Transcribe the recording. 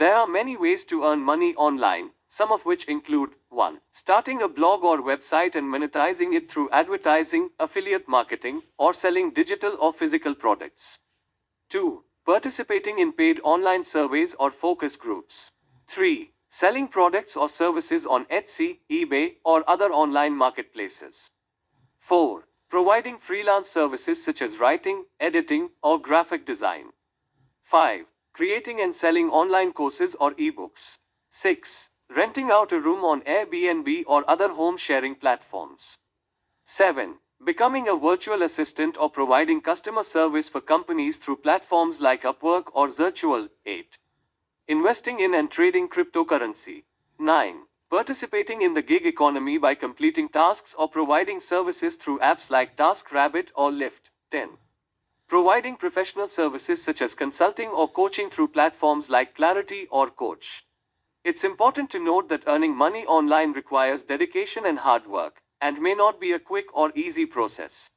There are many ways to earn money online, some of which include 1. Starting a blog or website and monetizing it through advertising, affiliate marketing, or selling digital or physical products. 2. Participating in paid online surveys or focus groups. 3. Selling products or services on Etsy, eBay, or other online marketplaces. 4. Providing freelance services such as writing, editing, or graphic design. 5. Creating and selling online courses or ebooks. 6. Renting out a room on Airbnb or other home sharing platforms. 7. Becoming a virtual assistant or providing customer service for companies through platforms like Upwork or Zirtual. 8. Investing in and trading cryptocurrency. 9. Participating in the gig economy by completing tasks or providing services through apps like TaskRabbit or Lyft. 10. Providing professional services such as consulting or coaching through platforms like Clarity or Coach. It's important to note that earning money online requires dedication and hard work, and may not be a quick or easy process.